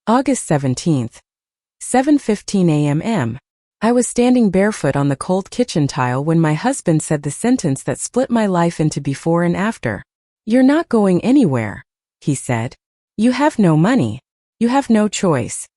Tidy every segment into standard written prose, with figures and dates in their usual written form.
August 17th, 7:15 a.m. I was standing barefoot on the cold kitchen tile when my husband said the sentence that split my life into before and after. "You're not going anywhere," he said. "You have no money. You have no choice."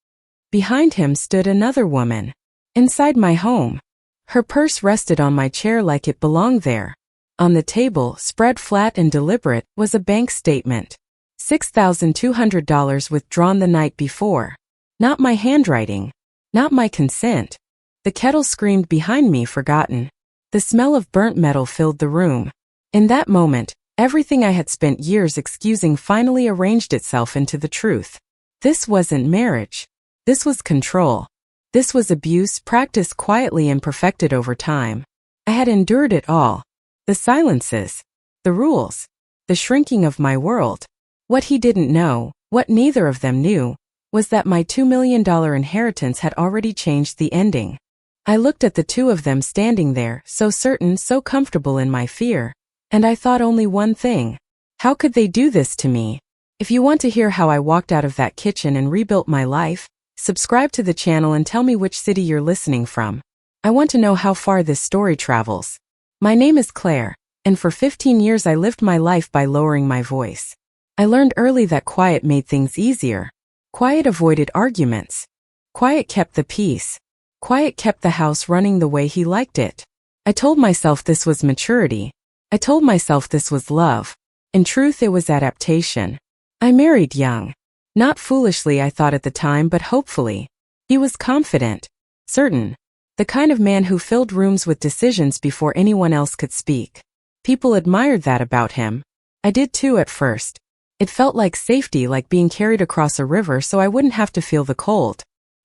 Behind him stood another woman. Inside my home. Her purse rested on my chair like it belonged there. On the table, spread flat and deliberate, was a bank statement. $6,200 withdrawn the night before. Not my handwriting. Not my consent. The kettle screamed behind me, forgotten. The smell of burnt metal filled the room. In that moment, everything I had spent years excusing finally arranged itself into the truth. This wasn't marriage. This was control. This was abuse practiced quietly and perfected over time. I had endured it all. The silences. The rules. The shrinking of my world. What he didn't know, what neither of them knew, was that my $2 million inheritance had already changed the ending. I looked at the two of them standing there, so certain, so comfortable in my fear, and I thought only one thing. How could they do this to me? If you want to hear how I walked out of that kitchen and rebuilt my life, subscribe to the channel and tell me which city you're listening from. I want to know how far this story travels. My name is Claire, and for 15 years I lived my life by lowering my voice. I learned early that quiet made things easier. Quiet avoided arguments. Quiet kept the peace. Quiet kept the house running the way he liked it. I told myself this was maturity. I told myself this was love. In truth, it was adaptation. I married young. Not foolishly, I thought at the time, but hopefully. He was confident. Certain. The kind of man who filled rooms with decisions before anyone else could speak. People admired that about him. I did too at first. It felt like safety, like being carried across a river so I wouldn't have to feel the cold.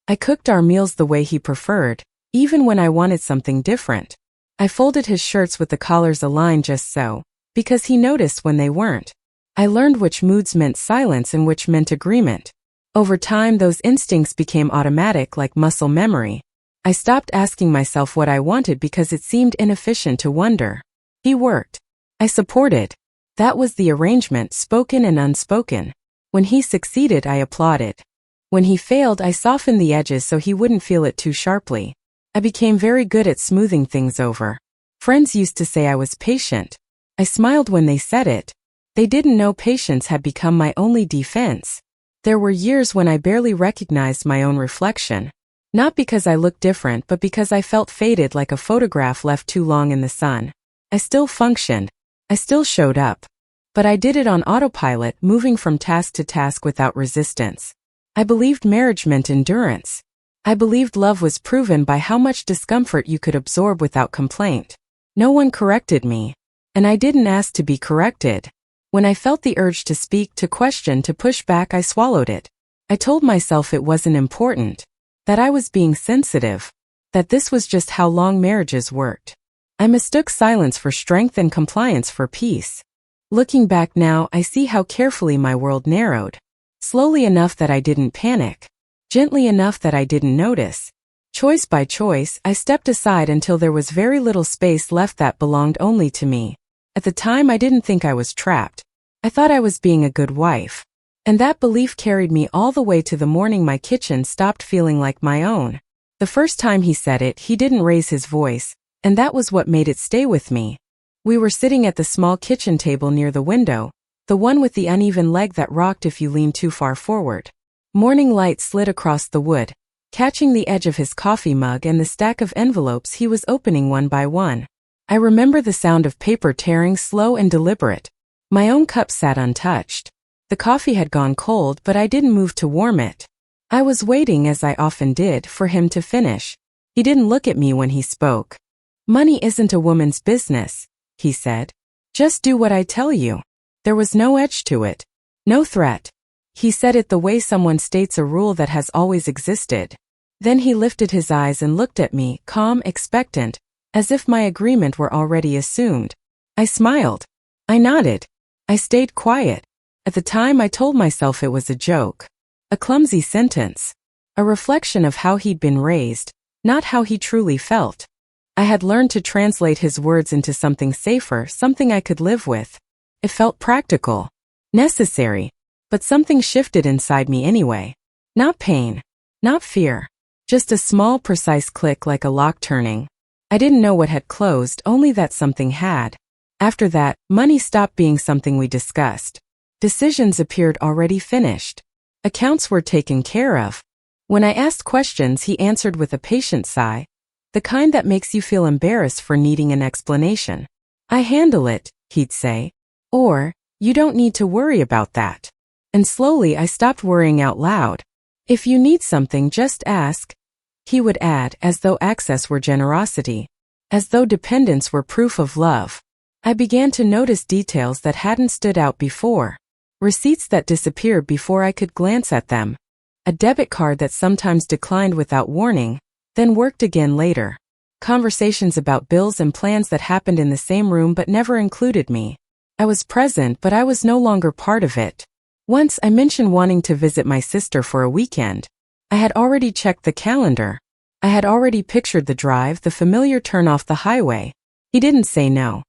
I cooked our meals the way he preferred, even when I wanted something different. I folded his shirts with the collars aligned just so, because he noticed when they weren't. I learned which moods meant silence and which meant agreement. Over time, those instincts became automatic, like muscle memory. I stopped asking myself what I wanted because it seemed inefficient to wonder. He worked. I supported. That was the arrangement, spoken and unspoken. When he succeeded, I applauded. When he failed, I softened the edges so he wouldn't feel it too sharply. I became very good at smoothing things over. Friends used to say I was patient. I smiled when they said it. They didn't know patience had become my only defense. There were years when I barely recognized my own reflection. Not because I looked different, but because I felt faded, like a photograph left too long in the sun. I still functioned. I still showed up. But I did it on autopilot, moving from task to task without resistance. I believed marriage meant endurance. I believed love was proven by how much discomfort you could absorb without complaint. No one corrected me. And I didn't ask to be corrected. When I felt the urge to speak, to question, to push back, I swallowed it. I told myself it wasn't important. That I was being sensitive. That this was just how long marriages worked. I mistook silence for strength and compliance for peace. Looking back now, I see how carefully my world narrowed. Slowly enough that I didn't panic. Gently enough that I didn't notice. Choice by choice, I stepped aside until there was very little space left that belonged only to me. At the time, I didn't think I was trapped. I thought I was being a good wife. And that belief carried me all the way to the morning my kitchen stopped feeling like my own. The first time he said it, he didn't raise his voice, and that was what made it stay with me. We were sitting at the small kitchen table near the window, the one with the uneven leg that rocked if you leaned too far forward. Morning light slid across the wood, catching the edge of his coffee mug and the stack of envelopes he was opening one by one. I remember the sound of paper tearing, slow and deliberate. My own cup sat untouched. The coffee had gone cold, but I didn't move to warm it. I was waiting, as I often did, for him to finish. He didn't look at me when he spoke. "Money isn't a woman's business," he said. "Just do what I tell you." There was no edge to it. No threat. He said it the way someone states a rule that has always existed. Then he lifted his eyes and looked at me, calm, expectant, as if my agreement were already assumed. I smiled. I nodded. I stayed quiet. At the time, I told myself it was a joke. A clumsy sentence. A reflection of how he'd been raised, not how he truly felt. I had learned to translate his words into something safer, something I could live with. It felt practical. Necessary. But something shifted inside me anyway. Not pain. Not fear. Just a small, precise click like a lock turning. I didn't know what had closed, only that something had. After that, money stopped being something we discussed. Decisions appeared already finished. Accounts were taken care of. When I asked questions, he answered with a patient sigh, the kind that makes you feel embarrassed for needing an explanation. I handle it, he'd say. Or, you don't need to worry about that. And slowly I stopped worrying out loud. If you need something, just ask, he would add, as though access were generosity. As though dependence were proof of love. I began to notice details that hadn't stood out before. Receipts that disappeared before I could glance at them. A debit card that sometimes declined without warning, then worked again later. Conversations about bills and plans that happened in the same room but never included me. I was present, but I was no longer part of it. Once I mentioned wanting to visit my sister for a weekend. I had already checked the calendar. I had already pictured the drive, the familiar turn off the highway. He didn't say no.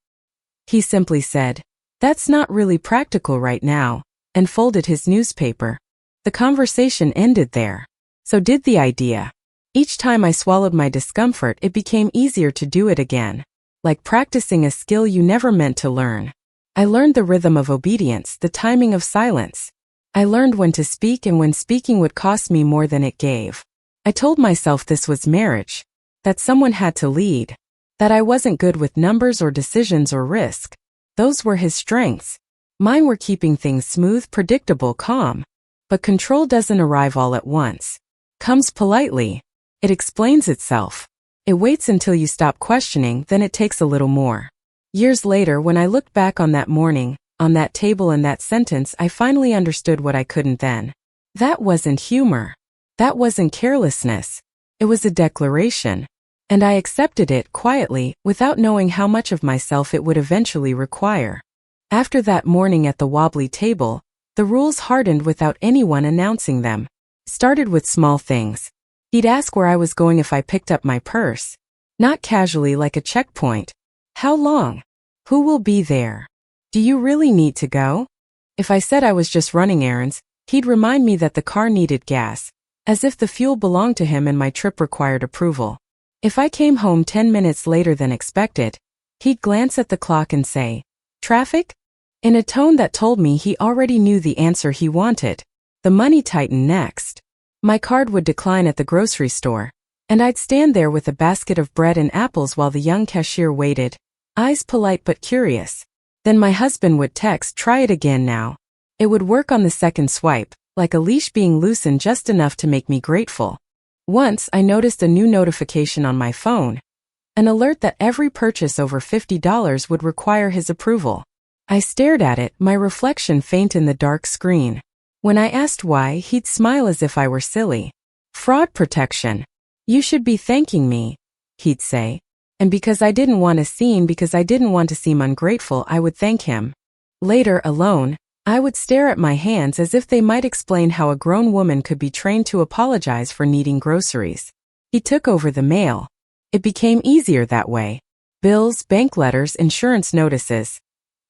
He simply said, "That's not really practical right now," and folded his newspaper. The conversation ended there. So did the idea. Each time I swallowed my discomfort, it became easier to do it again. Like practicing a skill you never meant to learn. I learned the rhythm of obedience, the timing of silence. I learned when to speak and when speaking would cost me more than it gave. I told myself this was marriage. That someone had to lead. That I wasn't good with numbers or decisions or risk. Those were his strengths. Mine were keeping things smooth, predictable, calm. But control doesn't arrive all at once. Comes politely. It explains itself. It waits until you stop questioning, then it takes a little more. Years later, when I looked back on that morning, on that table and that sentence, I finally understood what I couldn't then. That wasn't humor. That wasn't carelessness. It was a declaration. And I accepted it quietly, without knowing how much of myself it would eventually require. After that morning at the wobbly table, the rules hardened without anyone announcing them. Started with small things. He'd ask where I was going if I picked up my purse. Not casually like a checkpoint. How long? Who will be there? Do you really need to go? If I said I was just running errands, he'd remind me that the car needed gas, as if the fuel belonged to him and my trip required approval. If I came home 10 minutes later than expected, he'd glance at the clock and say, "Traffic?" in a tone that told me he already knew the answer he wanted. The money tightened next. My card would decline at the grocery store, and I'd stand there with a basket of bread and apples while the young cashier waited, eyes polite but curious. Then my husband would text, "Try it again now." It would work on the second swipe, like a leash being loosened just enough to make me grateful. Once I noticed a new notification on my phone, an alert that every purchase over $50 would require his approval. I stared at it, my reflection faint in the dark screen. When I asked why, he'd smile as if I were silly. "Fraud protection. You should be thanking me," he'd say. And because I didn't want a scene, because I didn't want to seem ungrateful, I would thank him. Later, alone, I would stare at my hands as if they might explain how a grown woman could be trained to apologize for needing groceries. He took over the mail. It became easier that way. Bills, bank letters, insurance notices.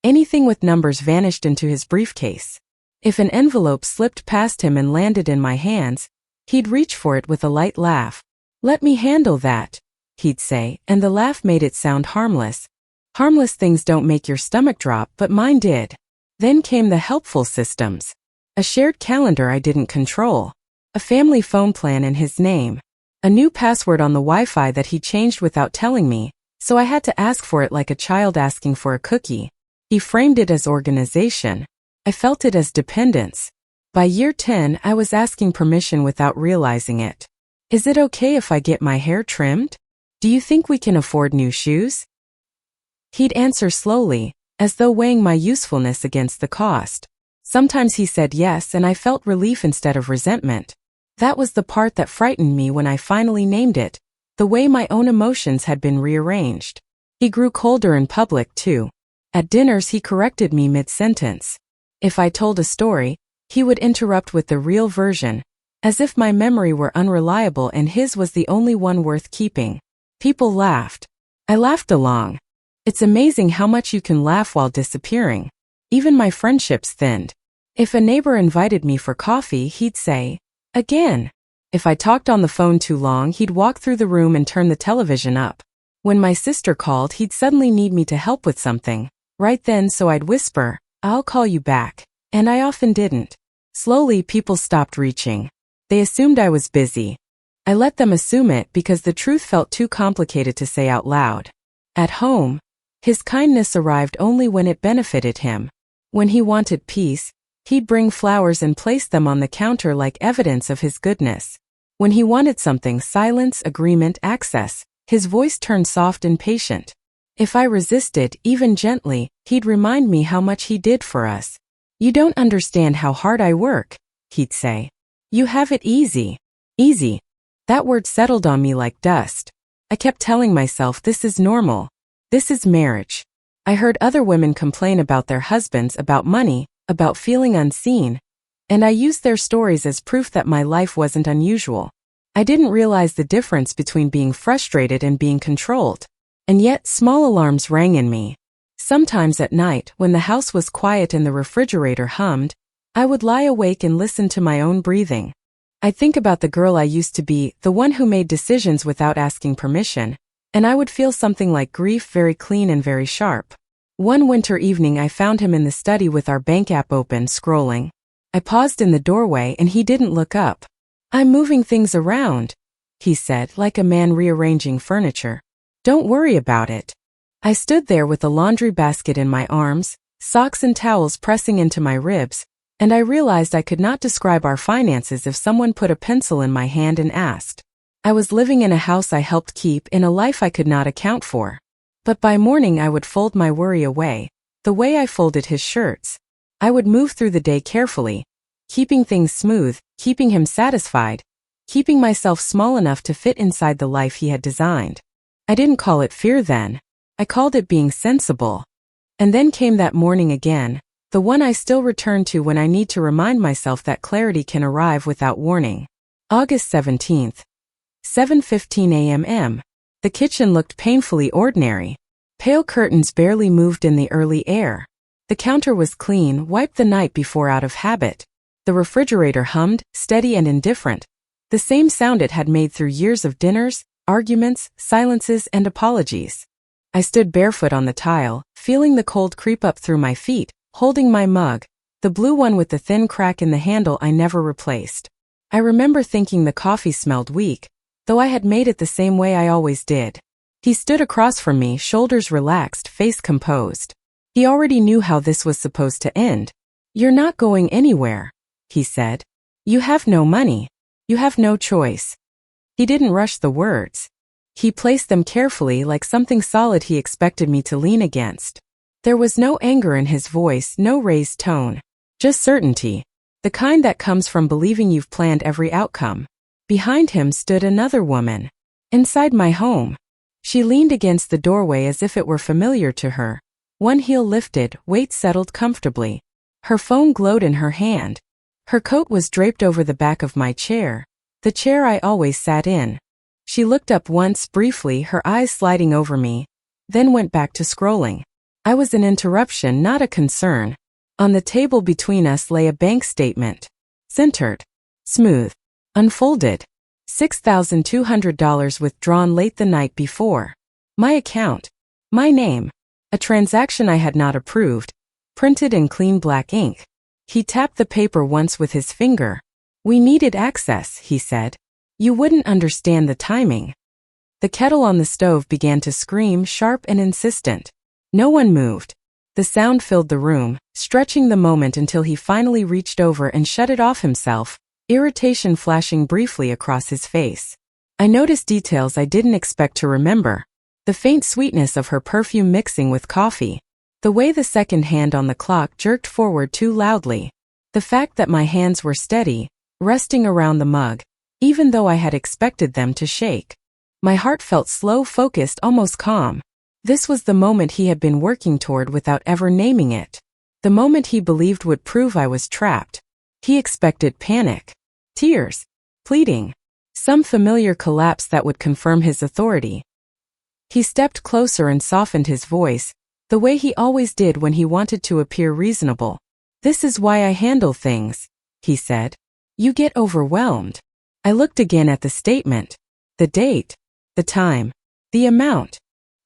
Anything with numbers vanished into his briefcase. If an envelope slipped past him and landed in my hands, he'd reach for it with a light laugh. "Let me handle that," he'd say, and the laugh made it sound harmless. Harmless things don't make your stomach drop, but mine did. Then came the helpful systems. A shared calendar I didn't control. A family phone plan in his name. A new password on the Wi-Fi that he changed without telling me, so I had to ask for it like a child asking for a cookie. He framed it as organization. I felt it as dependence. By year 10, I was asking permission without realizing it. "Is it okay if I get my hair trimmed? Do you think we can afford new shoes?" He'd answer slowly, as though weighing my usefulness against the cost. Sometimes he said yes, and I felt relief instead of resentment. That was the part that frightened me when I finally named it, the way my own emotions had been rearranged. He grew colder in public, too. At dinners, he corrected me mid-sentence. If I told a story, he would interrupt with the real version, as if my memory were unreliable and his was the only one worth keeping. People laughed. I laughed along. It's amazing how much you can laugh while disappearing. Even my friendships thinned. If a neighbor invited me for coffee, he'd say, Again. If I talked on the phone too long, he'd walk through the room and turn the television up. When my sister called, he'd suddenly need me to help with something. Right then, so I'd whisper, "I'll call you back." And I often didn't. Slowly, people stopped reaching. They assumed I was busy. I let them assume it because the truth felt too complicated to say out loud. At home, his kindness arrived only when it benefited him. When he wanted peace, he'd bring flowers and place them on the counter like evidence of his goodness. When he wanted something, silence, agreement, access, his voice turned soft and patient. If I resisted, even gently, he'd remind me how much he did for us. "You don't understand how hard I work," he'd say. "You have it easy." Easy. That word settled on me like dust. I kept telling myself, this is normal. This is marriage. I heard other women complain about their husbands, about money, about feeling unseen, and I used their stories as proof that my life wasn't unusual. I didn't realize the difference between being frustrated and being controlled. And yet, small alarms rang in me. Sometimes at night, when the house was quiet and the refrigerator hummed, I would lie awake and listen to my own breathing. I'd think about the girl I used to be, the one who made decisions without asking permission, and I would feel something like grief, very clean and very sharp. One winter evening I found him in the study with our bank app open, scrolling. I paused in the doorway and he didn't look up. "I'm moving things around," he said, like a man rearranging furniture. "Don't worry about it." I stood there with a laundry basket in my arms, socks and towels pressing into my ribs, and I realized I could not describe our finances if someone put a pencil in my hand and asked. I was living in a house I helped keep, in a life I could not account for. But by morning I would fold my worry away, the way I folded his shirts. I would move through the day carefully, keeping things smooth, keeping him satisfied, keeping myself small enough to fit inside the life he had designed. I didn't call it fear then. I called it being sensible. And then came that morning again, the one I still return to when I need to remind myself that clarity can arrive without warning. August 17th. 7:15 a.m. The kitchen looked painfully ordinary. Pale curtains barely moved in the early air. The counter was clean, wiped the night before out of habit. The refrigerator hummed, steady and indifferent. The same sound it had made through years of dinners, arguments, silences, and apologies. I stood barefoot on the tile, feeling the cold creep up through my feet, holding my mug, the blue one with the thin crack in the handle I never replaced. I remember thinking the coffee smelled weak, though I had made it the same way I always did. He stood across from me, shoulders relaxed, face composed. He already knew how this was supposed to end. "You're not going anywhere," he said. "You have no money. You have no choice." He didn't rush the words. He placed them carefully, like something solid he expected me to lean against. There was no anger in his voice, no raised tone. Just certainty. The kind that comes from believing you've planned every outcome. Behind him stood another woman. Inside my home. She leaned against the doorway as if it were familiar to her. One heel lifted, weight settled comfortably. Her phone glowed in her hand. Her coat was draped over the back of my chair, the chair I always sat in. She looked up once, briefly, her eyes sliding over me, then went back to scrolling. I was an interruption, not a concern. On the table between us lay a bank statement. Centered. Smooth. Unfolded. $6,200 withdrawn late the night before. My account. My name. A transaction I had not approved. Printed in clean black ink. He tapped the paper once with his finger. "We needed access," he said. "You wouldn't understand the timing." The kettle on the stove began to scream, sharp and insistent. No one moved. The sound filled the room, stretching the moment until he finally reached over and shut it off himself, irritation flashing briefly across his face. I noticed details I didn't expect to remember. The faint sweetness of her perfume mixing with coffee. The way the second hand on the clock jerked forward too loudly. The fact that my hands were steady, resting around the mug, even though I had expected them to shake. My heart felt slow, focused, almost calm. This was the moment he had been working toward without ever naming it. The moment he believed would prove I was trapped. He expected panic, tears, pleading, some familiar collapse that would confirm his authority. He stepped closer and softened his voice, the way he always did when he wanted to appear reasonable. "This is why I handle things," he said. You get overwhelmed. I looked again at the statement. The date. The time. The amount.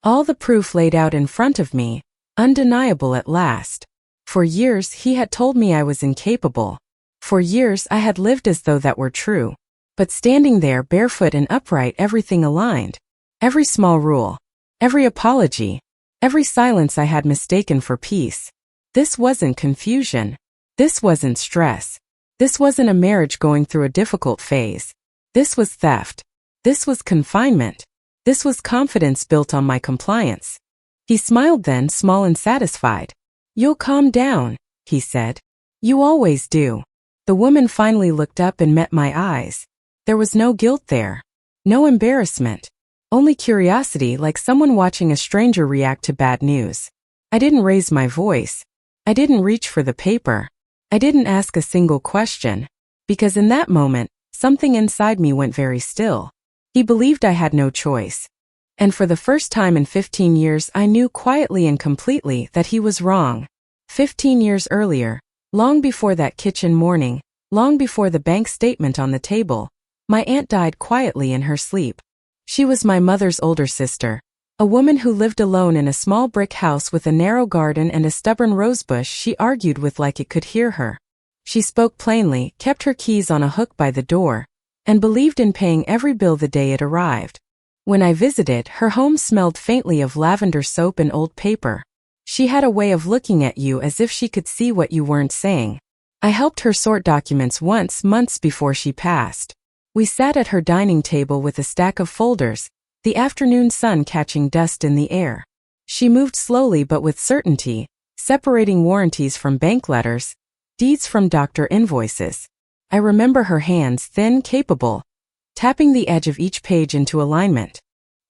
All the proof laid out in front of me, undeniable at last. For years he had told me I was incapable. For years I had lived as though that were true. But standing there barefoot and upright, everything aligned. Every small rule. Every apology. Every silence I had mistaken for peace. This wasn't confusion. This wasn't stress. This wasn't a marriage going through a difficult phase. This was theft. This was confinement. This was confidence built on my compliance. He smiled then, small and satisfied. You'll calm down, he said. You always do. The woman finally looked up and met my eyes. There was no guilt there. No embarrassment. Only curiosity, like someone watching a stranger react to bad news. I didn't raise my voice. I didn't reach for the paper. I didn't ask a single question. Because in that moment, something inside me went very still. He believed I had no choice. And for the first time in 15 years I knew quietly and completely that he was wrong. 15 years earlier, long before that kitchen morning, long before the bank statement on the table, my aunt died quietly in her sleep. She was my mother's older sister, a woman who lived alone in a small brick house with a narrow garden and a stubborn rosebush she argued with like it could hear her. She spoke plainly, kept her keys on a hook by the door, and believed in paying every bill the day it arrived. When I visited, her home smelled faintly of lavender soap and old paper. She had a way of looking at you as if she could see what you weren't saying. I helped her sort documents once, months before she passed. We sat at her dining table with a stack of folders, the afternoon sun catching dust in the air. She moved slowly but with certainty, separating warranties from bank letters, deeds from doctor invoices. I remember her hands, thin, capable, tapping the edge of each page into alignment.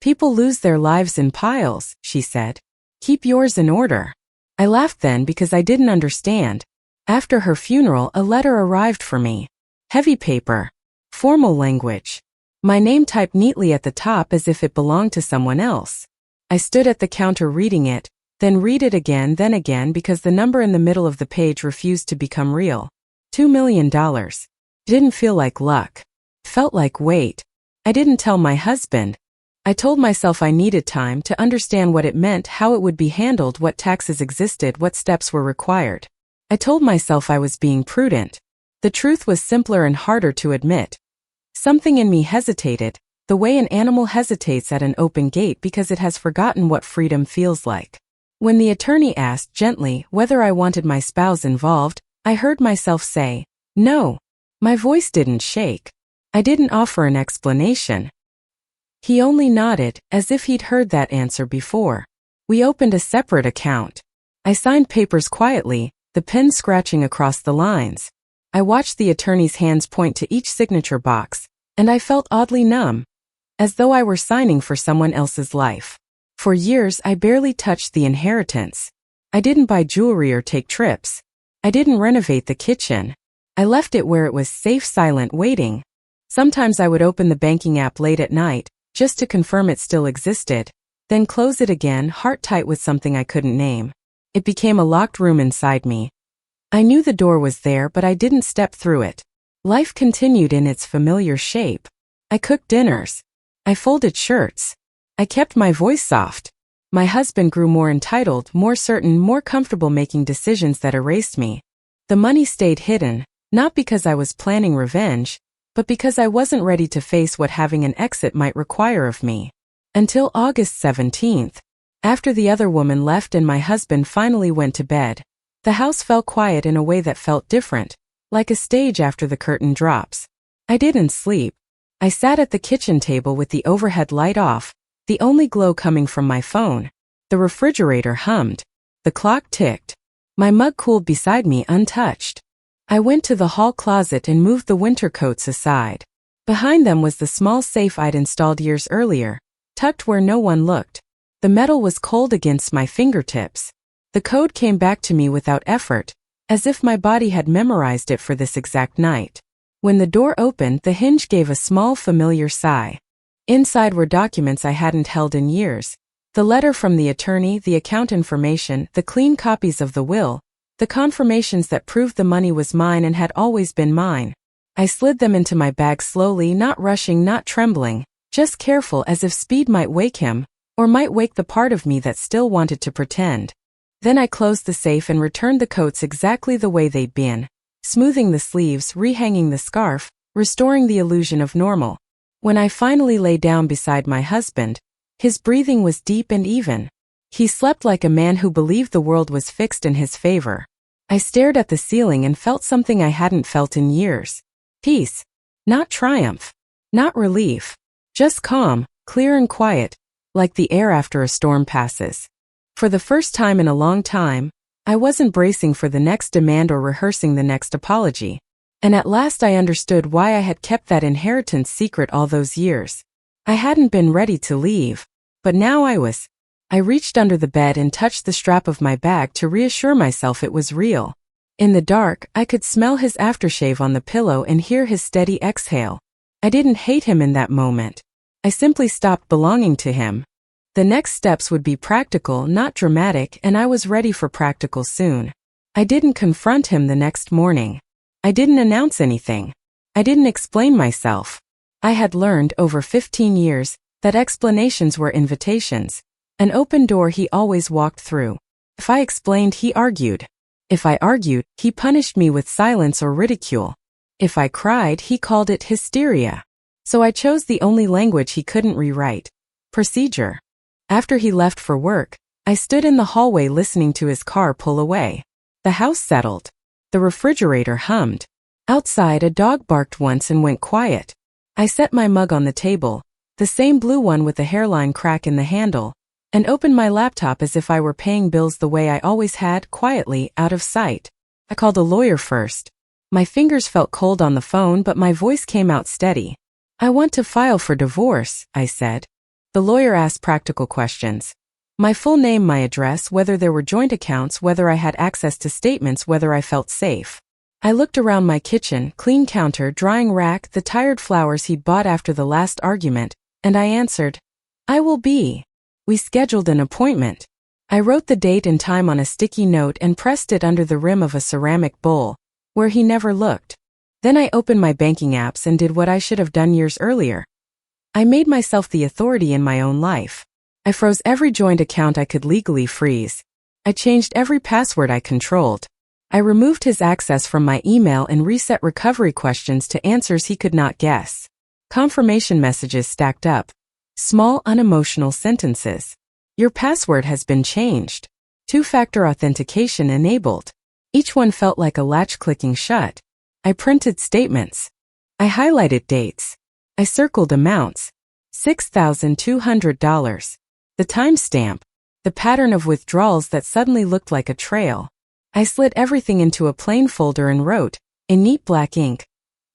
People lose their lives in piles, she said. Keep yours in order. I laughed then because I didn't understand. After her funeral, a letter arrived for me. Heavy paper. Formal language. My name typed neatly at the top as if it belonged to someone else. I stood at the counter reading it, then read it again, then again because the number in the middle of the page refused to become real. $2 million. Didn't feel like luck. Felt like weight. I didn't tell my husband. I told myself I needed time to understand what it meant, how it would be handled, what taxes existed, what steps were required. I told myself I was being prudent. The truth was simpler and harder to admit. Something in me hesitated, the way an animal hesitates at an open gate because it has forgotten what freedom feels like. When the attorney asked gently whether I wanted my spouse involved, I heard myself say, no. My voice didn't shake. I didn't offer an explanation. He only nodded, as if he'd heard that answer before. We opened a separate account. I signed papers quietly, the pen scratching across the lines. I watched the attorney's hands point to each signature box, and I felt oddly numb, as though I were signing for someone else's life. For years I barely touched the inheritance. I didn't buy jewelry or take trips. I didn't renovate the kitchen. I left it where it was safe, silent, waiting. Sometimes I would open the banking app late at night, just to confirm it still existed, then close it again, heart tight with something I couldn't name. It became a locked room inside me. I knew the door was there, but I didn't step through it. Life continued in its familiar shape. I cooked dinners. I folded shirts. I kept my voice soft. My husband grew more entitled, more certain, more comfortable making decisions that erased me. The money stayed hidden, not because I was planning revenge, but because I wasn't ready to face what having an exit might require of me. Until August 17th. After the other woman left and my husband finally went to bed, the house fell quiet in a way that felt different, like a stage after the curtain drops. I didn't sleep. I sat at the kitchen table with the overhead light off, the only glow coming from my phone. The refrigerator hummed. The clock ticked. My mug cooled beside me untouched. I went to the hall closet and moved the winter coats aside. Behind them was the small safe I'd installed years earlier, tucked where no one looked. The metal was cold against my fingertips. The code came back to me without effort, as if my body had memorized it for this exact night. When the door opened, the hinge gave a small, familiar sigh. Inside were documents I hadn't held in years. The letter from the attorney, the account information, the clean copies of the will, the confirmations that proved the money was mine and had always been mine. I slid them into my bag slowly, not rushing, not trembling, just careful as if speed might wake him, or might wake the part of me that still wanted to pretend. Then I closed the safe and returned the coats exactly the way they'd been, smoothing the sleeves, rehanging the scarf, restoring the illusion of normal. When I finally lay down beside my husband, his breathing was deep and even. He slept like a man who believed the world was fixed in his favor. I stared at the ceiling and felt something I hadn't felt in years. Peace. Not triumph. Not relief. Just calm, clear and quiet, like the air after a storm passes. For the first time in a long time, I wasn't bracing for the next demand or rehearsing the next apology. And at last I understood why I had kept that inheritance secret all those years. I hadn't been ready to leave, but now I was. I reached under the bed and touched the strap of my bag to reassure myself it was real. In the dark, I could smell his aftershave on the pillow and hear his steady exhale. I didn't hate him in that moment. I simply stopped belonging to him. The next steps would be practical, not dramatic, and I was ready for practical soon. I didn't confront him the next morning. I didn't announce anything. I didn't explain myself. I had learned over 15 years that explanations were invitations, an open door he always walked through. If I explained, he argued. If I argued, he punished me with silence or ridicule. If I cried, he called it hysteria. So I chose the only language he couldn't rewrite: procedure. After he left for work, I stood in the hallway listening to his car pull away. The house settled. The refrigerator hummed. Outside, a dog barked once and went quiet. I set my mug on the table, the same blue one with the hairline crack in the handle, and opened my laptop as if I were paying bills the way I always had, quietly, out of sight. I called a lawyer first. My fingers felt cold on the phone, but my voice came out steady. I want to file for divorce, I said. The lawyer asked practical questions. My full name, my address, whether there were joint accounts, whether I had access to statements, whether I felt safe. I looked around my kitchen, clean counter, drying rack, the tired flowers he'd bought after the last argument, and I answered, I will be. We scheduled an appointment. I wrote the date and time on a sticky note and pressed it under the rim of a ceramic bowl, where he never looked. Then I opened my banking apps and did what I should have done years earlier. I made myself the authority in my own life. I froze every joint account I could legally freeze. I changed every password I controlled. I removed his access from my email and reset recovery questions to answers he could not guess. Confirmation messages stacked up. Small, unemotional sentences. Your password has been changed. Two-factor authentication enabled. Each one felt like a latch clicking shut. I printed statements. I highlighted dates. I circled amounts. $6,200. The timestamp. The pattern of withdrawals that suddenly looked like a trail. I slid everything into a plain folder and wrote, in neat black ink,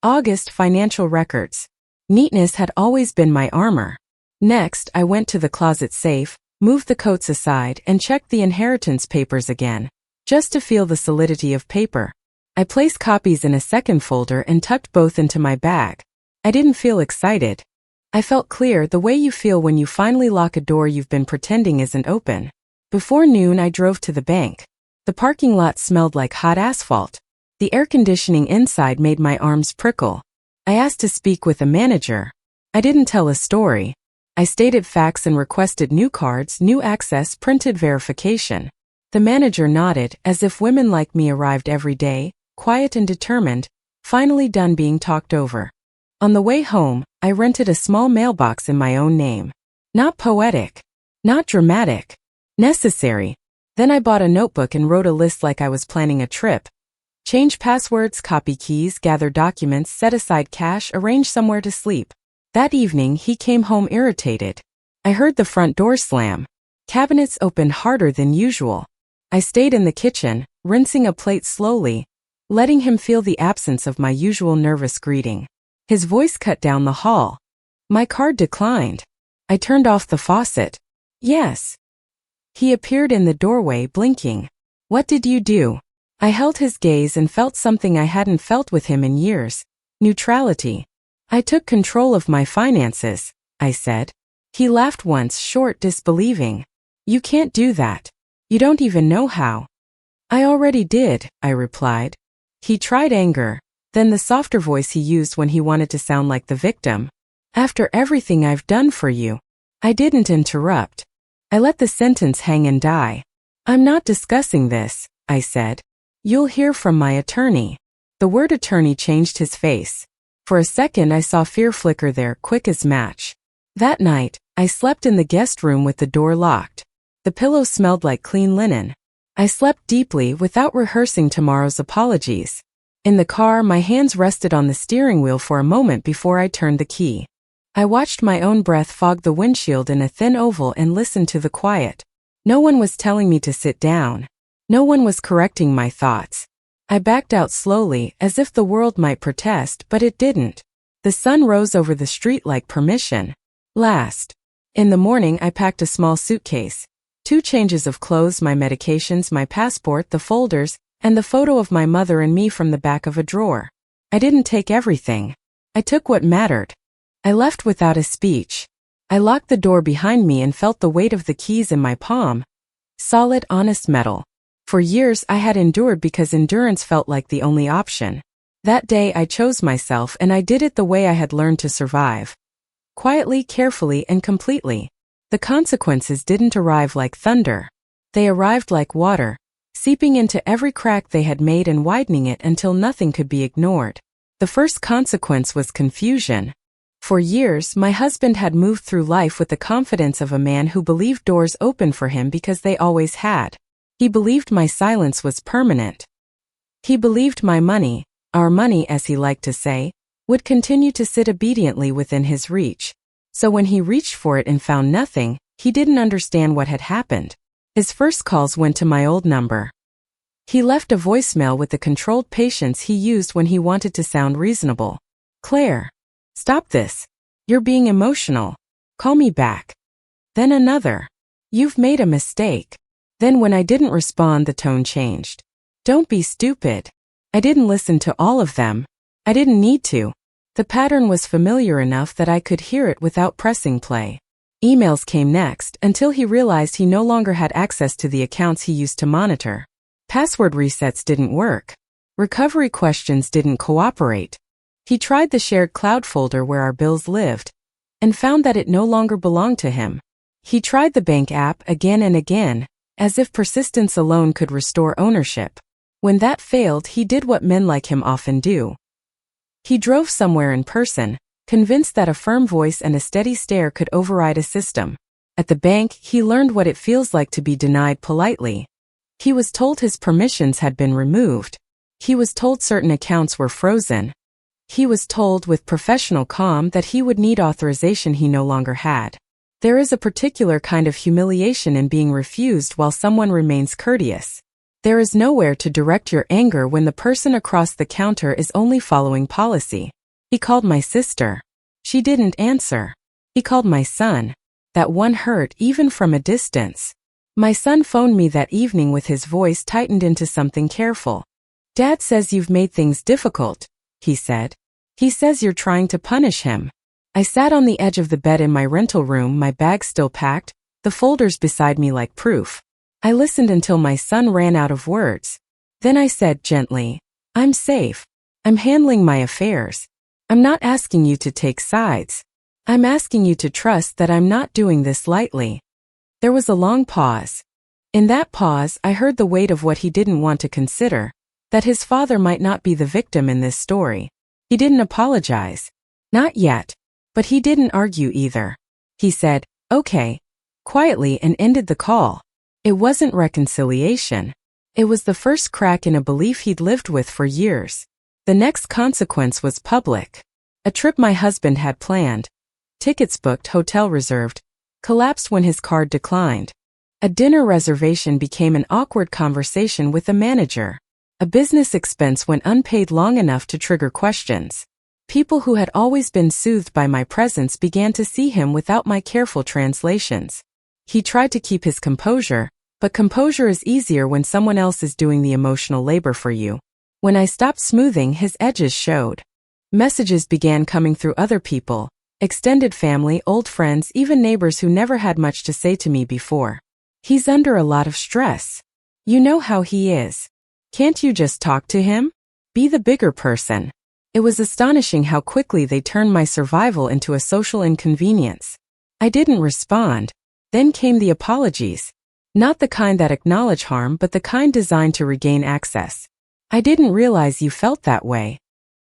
August financial records. Neatness had always been my armor. Next, I went to the closet safe, moved the coats aside, and checked the inheritance papers again, just to feel the solidity of paper. I placed copies in a second folder and tucked both into my bag. I didn't feel excited. I felt clear, the way you feel when you finally lock a door you've been pretending isn't open. Before noon, I drove to the bank. The parking lot smelled like hot asphalt. The air conditioning inside made my arms prickle. I asked to speak with a manager. I didn't tell a story. I stated facts and requested new cards, new access, printed verification. The manager nodded, as if women like me arrived every day, quiet and determined, finally done being talked over. On the way home, I rented a small mailbox in my own name. Not poetic. Not dramatic. Necessary. Then I bought a notebook and wrote a list like I was planning a trip. Change passwords, copy keys, gather documents, set aside cash, arrange somewhere to sleep. That evening, he came home irritated. I heard the front door slam. Cabinets opened harder than usual. I stayed in the kitchen, rinsing a plate slowly, letting him feel the absence of my usual nervous greeting. His voice cut down the hall. My card declined. I turned off the faucet. Yes. He appeared in the doorway, blinking. What did you do? I held his gaze and felt something I hadn't felt with him in years. Neutrality. I took control of my finances, I said. He laughed once, short, disbelieving. You can't do that. You don't even know how. I already did, I replied. He tried anger. Then the softer voice he used when he wanted to sound like the victim. After everything I've done for you. I didn't interrupt. I let the sentence hang and die. I'm not discussing this, I said. You'll hear from my attorney. The word attorney changed his face. For a second I saw fear flicker there, quick as match. That night, I slept in the guest room with the door locked. The pillow smelled like clean linen. I slept deeply without rehearsing tomorrow's apologies. In the car, my hands rested on the steering wheel for a moment before I turned the key. I watched my own breath fog the windshield in a thin oval and listened to the quiet. No one was telling me to sit down. No one was correcting my thoughts. I backed out slowly, as if the world might protest, but it didn't. The sun rose over the street like permission. Last. In the morning, I packed a small suitcase. 2 changes of clothes, my medications, my passport, the folders, and the photo of my mother and me from the back of a drawer. I didn't take everything. I took what mattered. I left without a speech. I locked the door behind me and felt the weight of the keys in my palm. Solid, honest metal. For years I had endured because endurance felt like the only option. That day I chose myself, and I did it the way I had learned to survive. Quietly, carefully, and completely. The consequences didn't arrive like thunder. They arrived like water, seeping into every crack they had made and widening it until nothing could be ignored. The first consequence was confusion. For years, my husband had moved through life with the confidence of a man who believed doors open for him because they always had. He believed my silence was permanent. He believed my money, our money as he liked to say, would continue to sit obediently within his reach. So when he reached for it and found nothing, he didn't understand what had happened. His first calls went to my old number. He left a voicemail with the controlled patience he used when he wanted to sound reasonable. Claire. Stop this. You're being emotional. Call me back. Then another. You've made a mistake. Then when I didn't respond, the tone changed. Don't be stupid. I didn't listen to all of them. I didn't need to. The pattern was familiar enough that I could hear it without pressing play. Emails came next until he realized he no longer had access to the accounts he used to monitor. Password resets didn't work. Recovery questions didn't cooperate. He tried the shared cloud folder where our bills lived, and found that it no longer belonged to him. He tried the bank app again and again, as if persistence alone could restore ownership. When that failed, he did what men like him often do. He drove somewhere in person, convinced that a firm voice and a steady stare could override a system. At the bank, he learned what it feels like to be denied politely. He was told his permissions had been removed. He was told certain accounts were frozen. He was told with professional calm that he would need authorization he no longer had. There is a particular kind of humiliation in being refused while someone remains courteous. There is nowhere to direct your anger when the person across the counter is only following policy. He called my sister. She didn't answer. He called my son. That one hurt even from a distance. My son phoned me that evening with his voice tightened into something careful. Dad says you've made things difficult, he said. He says you're trying to punish him. I sat on the edge of the bed in my rental room, my bag still packed, the folders beside me like proof. I listened until my son ran out of words. Then I said gently, I'm safe. I'm handling my affairs. I'm not asking you to take sides. I'm asking you to trust that I'm not doing this lightly. There was a long pause. In that pause, I heard the weight of what he didn't want to consider, that his father might not be the victim in this story. He didn't apologize. Not yet. But he didn't argue either. He said, okay, quietly and ended the call. It wasn't reconciliation. It was the first crack in a belief he'd lived with for years. The next consequence was public. A trip my husband had planned, tickets booked, hotel reserved, collapsed when his card declined. A dinner reservation became an awkward conversation with a manager. A business expense went unpaid long enough to trigger questions. People who had always been soothed by my presence began to see him without my careful translations. He tried to keep his composure, but composure is easier when someone else is doing the emotional labor for you. When I stopped smoothing, his edges showed. Messages began coming through other people, extended family, old friends, even neighbors who never had much to say to me before. He's under a lot of stress. You know how he is. Can't you just talk to him? Be the bigger person. It was astonishing how quickly they turned my survival into a social inconvenience. I didn't respond. Then came the apologies. Not the kind that acknowledge harm, but the kind designed to regain access. I didn't realize you felt that way.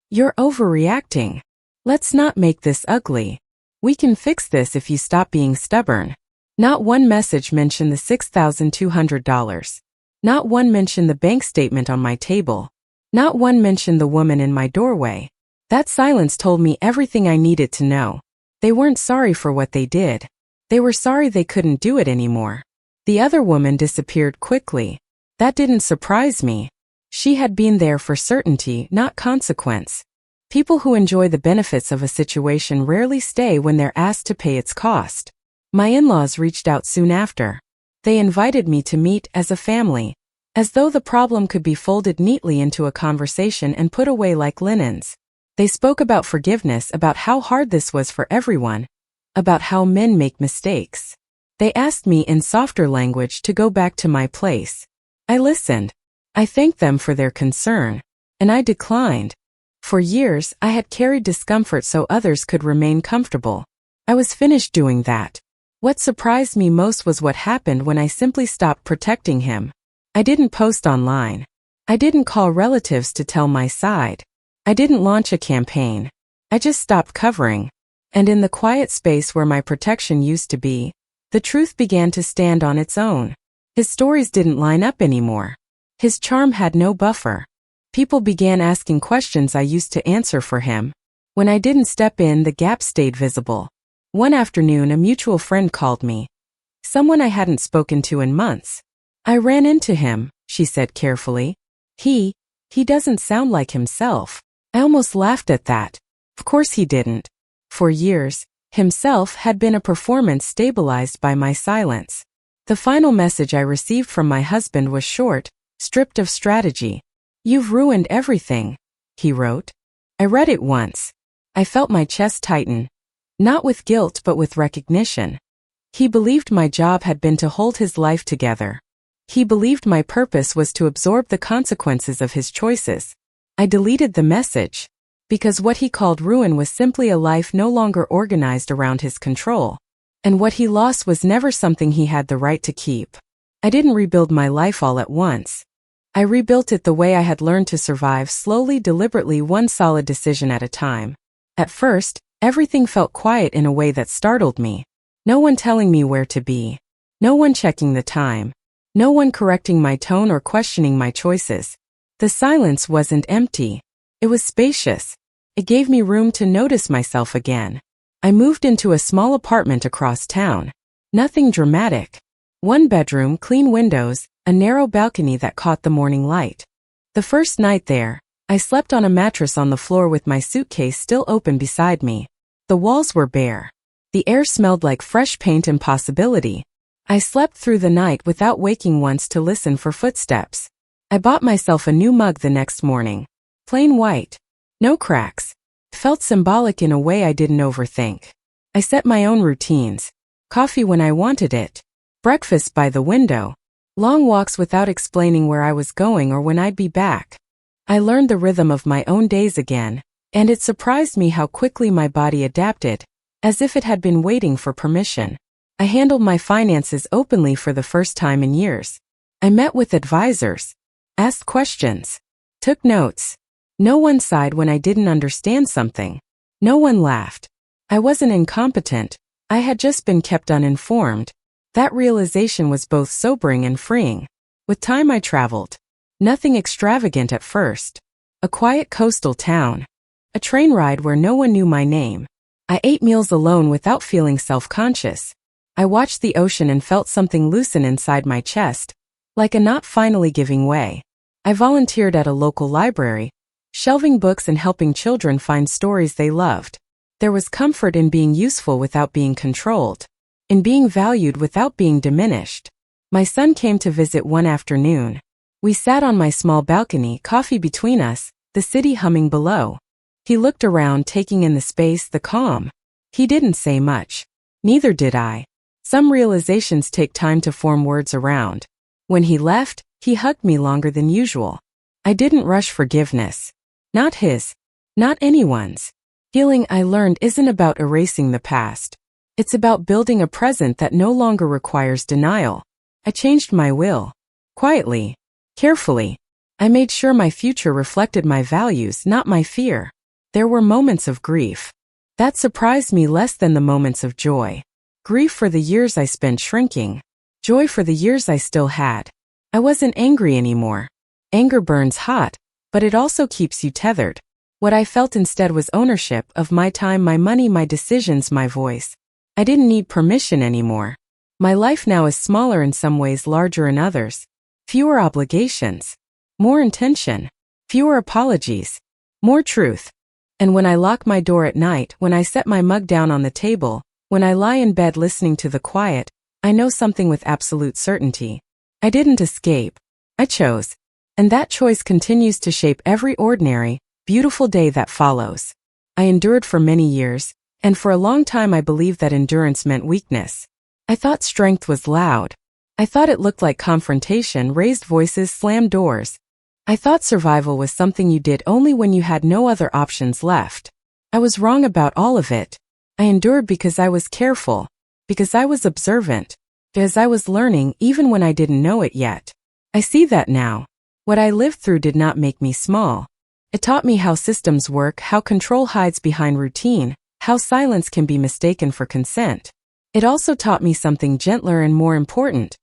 You're overreacting. Let's not make this ugly. We can fix this if you stop being stubborn. Not one message mentioned the $6,200. Not one mentioned the bank statement on my table. Not one mentioned the woman in my doorway. That silence told me everything I needed to know. They weren't sorry for what they did. They were sorry they couldn't do it anymore. The other woman disappeared quickly. That didn't surprise me. She had been there for certainty, not consequence. People who enjoy the benefits of a situation rarely stay when they're asked to pay its cost. My in-laws reached out soon after. They invited me to meet as a family, as though the problem could be folded neatly into a conversation and put away like linens. They spoke about forgiveness, about how hard this was for everyone, about how men make mistakes. They asked me in softer language to go back to my place. I listened. I thanked them for their concern, and I declined. For years, I had carried discomfort so others could remain comfortable. I was finished doing that. What surprised me most was what happened when I simply stopped protecting him. I didn't post online. I didn't call relatives to tell my side. I didn't launch a campaign. I just stopped covering. And in the quiet space where my protection used to be, the truth began to stand on its own. His stories didn't line up anymore. His charm had no buffer. People began asking questions I used to answer for him. When I didn't step in, the gap stayed visible. One afternoon, a mutual friend called me. Someone I hadn't spoken to in months. I ran into him, she said carefully. He doesn't sound like himself. I almost laughed at that. Of course he didn't. For years, himself had been a performance stabilized by my silence. The final message I received from my husband was short, stripped of strategy. You've ruined everything, he wrote. I read it once. I felt my chest tighten. Not with guilt but with recognition. He believed my job had been to hold his life together. He believed my purpose was to absorb the consequences of his choices. I deleted the message, because what he called ruin was simply a life no longer organized around his control. And what he lost was never something he had the right to keep. I didn't rebuild my life all at once. I rebuilt it the way I had learned to survive, slowly, deliberately, one solid decision at a time. At first, everything felt quiet in a way that startled me. No one telling me where to be. No one checking the time. No one correcting my tone or questioning my choices. The silence wasn't empty. It was spacious. It gave me room to notice myself again. I moved into a small apartment across town. Nothing dramatic. One bedroom, clean windows, a narrow balcony that caught the morning light. The first night there, I slept on a mattress on the floor with my suitcase still open beside me. The walls were bare. The air smelled like fresh paint and possibility. I slept through the night without waking once to listen for footsteps. I bought myself a new mug the next morning. Plain white. No cracks. Felt symbolic in a way I didn't overthink. I set my own routines. Coffee when I wanted it. Breakfast by the window. Long walks without explaining where I was going or when I'd be back. I learned the rhythm of my own days again, and it surprised me how quickly my body adapted, as if it had been waiting for permission. I handled my finances openly for the first time in years. I met with advisors, asked questions, took notes. No one sighed when I didn't understand something. No one laughed. I wasn't incompetent. I had just been kept uninformed. That realization was both sobering and freeing. With time I traveled. Nothing extravagant at first. A quiet coastal town. A train ride where no one knew my name. I ate meals alone without feeling self-conscious. I watched the ocean and felt something loosen inside my chest, like a knot finally giving way. I volunteered at a local library, shelving books and helping children find stories they loved. There was comfort in being useful without being controlled, in being valued without being diminished. My son came to visit one afternoon. We sat on my small balcony, coffee between us, the city humming below. He looked around, taking in the space, the calm. He didn't say much. Neither did I. Some realizations take time to form words around. When he left, he hugged me longer than usual. I didn't rush forgiveness. Not his. not anyone's. Healing, I learned, isn't about erasing the past. It's about building a present that no longer requires denial. I changed my will. Quietly. Carefully. I made sure my future reflected my values, not my fear. There were moments of grief. That surprised me less than the moments of joy. Grief for the years I spent shrinking. Joy for the years I still had. I wasn't angry anymore. Anger burns hot, but it also keeps you tethered. What I felt instead was ownership of my time, my money, my decisions, my voice. I didn't need permission anymore. My life now is smaller in some ways, larger in others. Fewer obligations. More intention. Fewer apologies. More truth. And when I lock my door at night, when I set my mug down on the table, when I lie in bed listening to the quiet, I know something with absolute certainty. I didn't escape. I chose. And that choice continues to shape every ordinary, beautiful day that follows. I endured for many years, and for a long time I believed that endurance meant weakness. I thought strength was loud. I thought it looked like confrontation, raised voices, slammed doors. I thought survival was something you did only when you had no other options left. I was wrong about all of it. I endured because I was careful, because I was observant, because I was learning even when I didn't know it yet. I see that now. What I lived through did not make me small. It taught me how systems work, how control hides behind routine, how silence can be mistaken for consent. It also taught me something gentler and more important.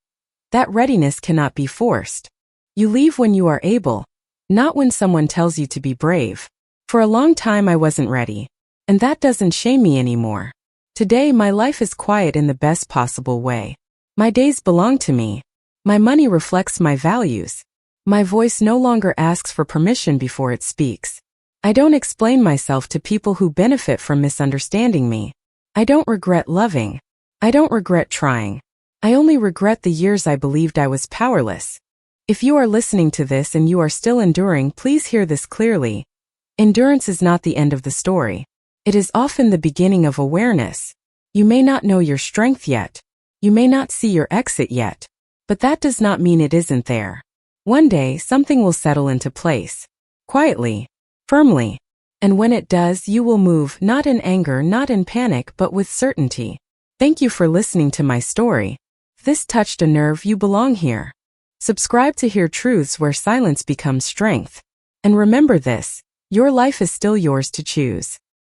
That readiness cannot be forced. You leave when you are able, not when someone tells you to be brave. For a long time I wasn't ready. And that doesn't shame me anymore. Today my life is quiet in the best possible way. My days belong to me. My money reflects my values. My voice no longer asks for permission before it speaks. I don't explain myself to people who benefit from misunderstanding me. I don't regret loving. I don't regret trying. I only regret the years I believed I was powerless. If you are listening to this and you are still enduring, please hear this clearly. Endurance is not the end of the story. It is often the beginning of awareness. You may not know your strength yet. You may not see your exit yet. But that does not mean it isn't there. One day, something will settle into place. Quietly. Firmly. And when it does, you will move, not in anger, not in panic, but with certainty. Thank you for listening to my story. If this touched a nerve, you belong here. Subscribe to hear truths where silence becomes strength. And remember this, your life is still yours to choose.